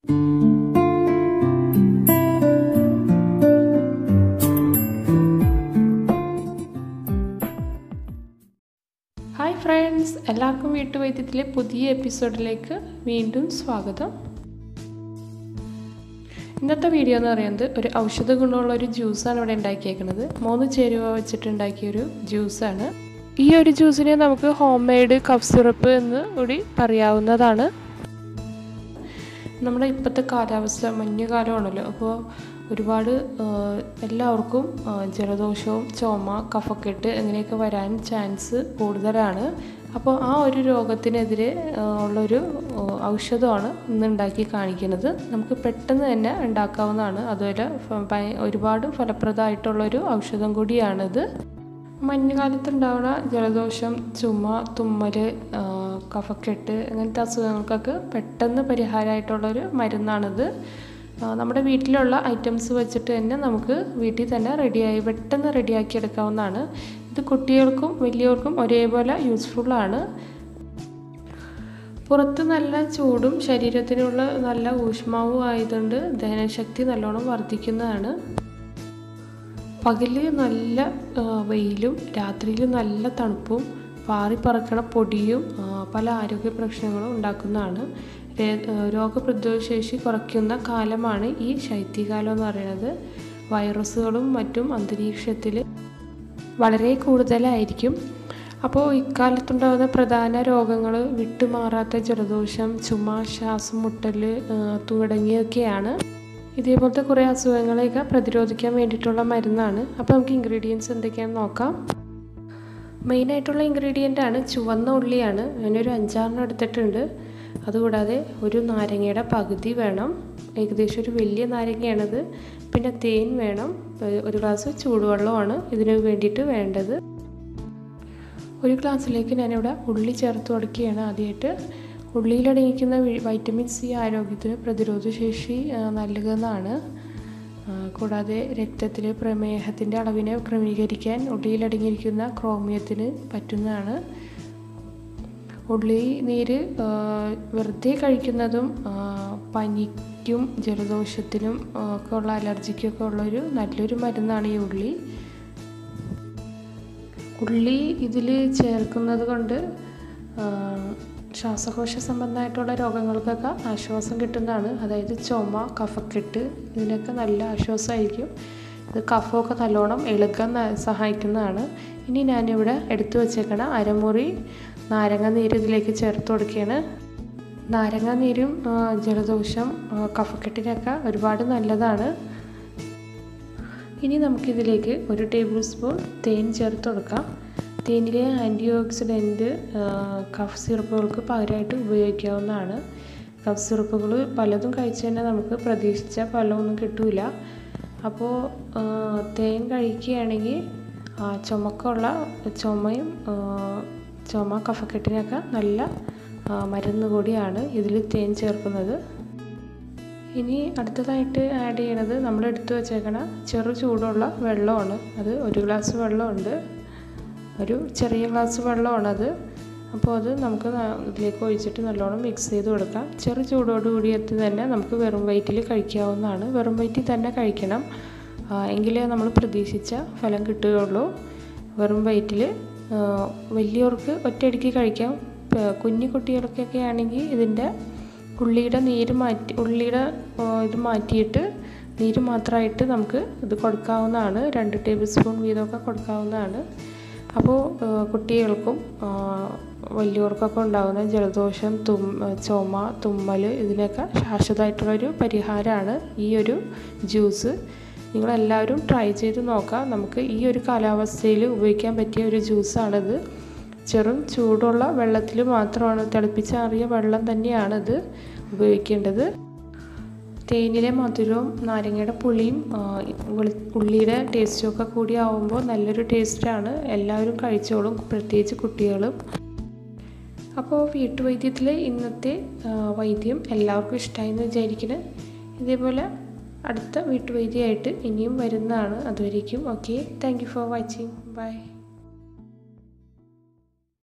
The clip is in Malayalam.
ഹായ് ഫ്രണ്ട്സ്, എല്ലാവർക്കും വീട്ടുവൈദ്യത്തിലെ പുതിയ എപ്പിസോഡിലേക്ക് വീണ്ടും സ്വാഗതം. ഇന്നത്തെ വീഡിയോ എന്ന് പറയുന്നത് ഒരു ഔഷധ ഗുണമുള്ള ഒരു ജ്യൂസാണ് ഇവിടെ ഉണ്ടാക്കിയേക്കുന്നത്. 3 ചേരുവ വെച്ചിട്ട് ഉണ്ടാക്കിയൊരു ജ്യൂസാണ്. ഈ ഒരു ജ്യൂസിനെ നമുക്ക് ഹോം മെയ്ഡ് കഫ് സിറപ്പ് എന്ന് കൂടി പറയാവുന്നതാണ്. നമ്മുടെ ഇപ്പോഴത്തെ കാലാവസ്ഥ മഞ്ഞുകാലമാണല്ലോ, അപ്പോൾ ഒരുപാട് എല്ലാവർക്കും ജലദോഷവും ചുമ കഫക്കെട്ട് അങ്ങനെയൊക്കെ വരാൻ ചാൻസ് കൂടുതലാണ്. അപ്പോൾ ആ ഒരു രോഗത്തിനെതിരെ ഉള്ളൊരു ഔഷധമാണ് ഇന്ന് ഉണ്ടാക്കി കാണിക്കുന്നത്. നമുക്ക് പെട്ടെന്ന് തന്നെ ഉണ്ടാക്കാവുന്നതാണ്. അതുപോലെ ഒരുപാട് ഫലപ്രദമായിട്ടുള്ളൊരു ഔഷധം കൂടിയാണിത്. മഞ്ഞുകാലത്തുണ്ടാവുന്ന ജലദോഷം ചുമ തുമ്മൽ കഫക്കെട്ട് അങ്ങനത്തെ അസുഖങ്ങൾക്കൊക്കെ പെട്ടെന്ന് പരിഹാരമായിട്ടുള്ളൊരു മരുന്നാണിത്. നമ്മുടെ വീട്ടിലുള്ള ഐറ്റംസ് വെച്ചിട്ട് തന്നെ നമുക്ക് വീട്ടിൽ തന്നെ പെട്ടെന്ന് റെഡിയാക്കി എടുക്കാവുന്നതാണ്. ഇത് കുട്ടികൾക്കും വലിയവർക്കും ഒരേപോലെ യൂസ്ഫുള്ളാണ്. പുറത്ത് നല്ല ചൂടും ശരീരത്തിനുള്ള നല്ല ഊഷ്മാവും ആയതുകൊണ്ട് ദഹനശക്തി നല്ലോണം വർദ്ധിക്കുന്നതാണ്. പകല് നല്ല വെയിലും രാത്രിയിൽ നല്ല തണുപ്പും പാറിപ്പറക്കണ പൊടിയും പല ആരോഗ്യ പ്രശ്നങ്ങളും ഉണ്ടാക്കുന്നതാണ്. രോഗപ്രതിരോധ ശേഷി കുറയ്ക്കുന്ന കാലമാണ് ഈ ശൈത്യകാലം എന്ന് പറയുന്നത്. വൈറസുകളും മറ്റും അന്തരീക്ഷത്തിൽ വളരെ കൂടുതലായിരിക്കും. അപ്പോൾ ഇക്കാലത്തുണ്ടാകുന്ന പ്രധാന രോഗങ്ങൾ വിട്ടുമാറാത്ത ജലദോഷം ചുമ ശ്വാസം മുട്ടൽ തുടങ്ങിയൊക്കെയാണ്. ഇതേപോലത്തെ കുറേ അസുഖങ്ങളെയൊക്കെ പ്രതിരോധിക്കാൻ വേണ്ടിയിട്ടുള്ള മരുന്നാണ്. അപ്പോൾ നമുക്ക് ഇൻഗ്രീഡിയൻസ് എന്തൊക്കെയാണെന്ന് നോക്കാം. മെയിനായിട്ടുള്ള ഇൻഗ്രീഡിയൻ്റാണ് ചുവന്ന ഉള്ളിയാണ്. ഞാനൊരു 5-6 എടുത്തിട്ടുണ്ട്. അതുകൂടാതെ ഒരു നാരങ്ങയുടെ പകുതി വേണം, ഏകദേശം ഒരു വലിയ നാരങ്ങയാണത്. പിന്നെ തേൻ വേണം. 1 ഗ്ലാസ് ചൂടുവെള്ളമാണ് ഇതിന് വേണ്ടിയിട്ട് വേണ്ടത്. 1 ഗ്ലാസ്സിലേക്ക് ഞാനിവിടെ ഉള്ളി ചേർത്ത് കൊടുക്കുകയാണ്. ആദ്യമായിട്ട് ഉള്ളിയിലടങ്ങിയിരിക്കുന്ന വൈറ്റമിൻ സി ആരോഗ്യത്തിന് പ്രതിരോധശേഷി നൽകുന്നതാണ്. കൂടാതെ രക്തത്തിൽ പ്രമേഹത്തിൻ്റെ അളവിനെ ക്രമീകരിക്കാൻ ഉള്ളിയിലടങ്ങിയിരിക്കുന്ന ക്രോമിയത്തിന് പറ്റുന്നതാണ്. ഉള്ളി നീര് വെറുതെ കഴിക്കുന്നതും പനിക്കും ജലദോഷത്തിനും ഒക്കെ ഉള്ള അലർജിക്കൊക്കെ ഉള്ളൊരു നല്ലൊരു മരുന്നാണ് ഈ ഉള്ളി. ഉള്ളി ഇതിൽ ചേർക്കുന്നത് കൊണ്ട് ശ്വാസകോശ സംബന്ധമായിട്ടുള്ള രോഗങ്ങൾക്കൊക്കെ ആശ്വാസം കിട്ടുന്നതാണ്. അതായത് ചുമ കഫക്കെട്ട് ഇതിനൊക്കെ നല്ല ആശ്വാസമായിരിക്കും. ഇത് കഫമൊക്കെ നല്ലോണം ഇളകാൻ സഹായിക്കുന്നതാണ്. ഇനി ഞാനിവിടെ എടുത്തു വച്ചേക്കണ അരമുറി നാരങ്ങ നീര് ഇതിലേക്ക് ചേർത്ത് കൊടുക്കുകയാണ്. നാരങ്ങ നീരും ജലദോഷം കഫക്കെട്ടിനൊക്കെ ഒരുപാട് നല്ലതാണ്. ഇനി നമുക്കിതിലേക്ക് 1 ടേബിൾ സ്പൂൺ തേൻ ചേർത്ത് കൊടുക്കാം. തേനിലെ ആൻറ്റി ഓക്സിഡൻറ്റ് കഫ് സിറപ്പുകൾക്ക് പകരമായിട്ട് ഉപയോഗിക്കാവുന്നതാണ്. കഫ് സിറപ്പുകൾ പലതും കഴിച്ച് തന്നെ നമുക്ക് പ്രതീക്ഷിച്ച ഫലമൊന്നും കിട്ടില്ല. അപ്പോൾ തേൻ കഴിക്കുകയാണെങ്കിൽ ചുമ കഫക്കെട്ടിനൊക്കെ നല്ല മരുന്ന് കൂടിയാണ് ഇതിൽ തേൻ ചേർക്കുന്നത്. ഇനി അടുത്തതായിട്ട് ആഡ് ചെയ്യണത് നമ്മൾ എടുത്തു വച്ചേക്കണ ചെറു ചൂടുള്ള വെള്ളമാണ്. അത് 1 ഗ്ലാസ് വെള്ളമുണ്ട്. ഒരു ചെറിയ ഗ്ലാസ് വെള്ളമാണത്. അപ്പോൾ അത് നമുക്ക് ഇതിലേക്ക് ഒഴിച്ചിട്ട് നല്ലോണം മിക്സ് ചെയ്ത് കൊടുക്കാം. ചെറു ചൂടോടുകൂടി തന്നെ നമുക്ക് വെറും വയറ്റിൽ കഴിക്കാവുന്നതാണ്. വെറും വയറ്റിൽ തന്നെ കഴിക്കണം, എങ്കിലേ നമ്മൾ പ്രതീക്ഷിച്ച ഫലം കിട്ടുകയുള്ളൂ. വെറും വയറ്റിൽ വലിയവർക്ക് ഒറ്റയടിക്ക് കഴിക്കാം. കുഞ്ഞു കുട്ടികൾക്കൊക്കെ ആണെങ്കിൽ ഇതിൻ്റെ ഉള്ളിയുടെ ഇത് മാറ്റിയിട്ട് നീര് മാത്രമായിട്ട് നമുക്ക് ഇത് കൊടുക്കാവുന്നതാണ്. 2 ടേബിൾ സ്പൂൺ വീതമൊക്കെ കൊടുക്കാവുന്നതാണ്. അപ്പോൾ കുട്ടികൾക്കും വലിയവർക്കൊക്കെ ഉണ്ടാകുന്ന ജലദോഷം ചുമ തുമ്മൽ ഇതിനൊക്കെ ശാശ്വതമായിട്ടുള്ളൊരു പരിഹാരമാണ് ഈ ഒരു ജ്യൂസ്. നിങ്ങളെല്ലാവരും ട്രൈ ചെയ്ത് നോക്കാം. നമുക്ക് ഈ ഒരു കാലാവസ്ഥയിൽ ഉപയോഗിക്കാൻ പറ്റിയ ഒരു ജ്യൂസാണിത്. ചെറും ചൂടുള്ള വെള്ളത്തിൽ മാത്രമാണ്, തിളപ്പിച്ചാറിയ വെള്ളം തന്നെയാണിത് ഉപയോഗിക്കേണ്ടത്. തേനിലെ മധുരവും നാരങ്ങയുടെ പുളിയും ഉള്ളിയുടെ ടേസ്റ്റും ഒക്കെ കൂടി ആവുമ്പോൾ നല്ലൊരു ടേസ്റ്റാണ്. എല്ലാവരും കഴിച്ചോളും, പ്രത്യേകിച്ച് കുട്ടികളും. അപ്പോൾ വീട്ടുവൈദ്യത്തിലെ ഇന്നത്തെ വൈദ്യം എല്ലാവർക്കും ഇഷ്ടമായി എന്ന് വിചാരിക്കുന്നു. ഇതേപോലെ അടുത്ത വീട്ടുവൈദ്യമായിട്ട് ഇനിയും വരുന്നതാണ്. അതുവരേക്കും okay, thank you for watching. By.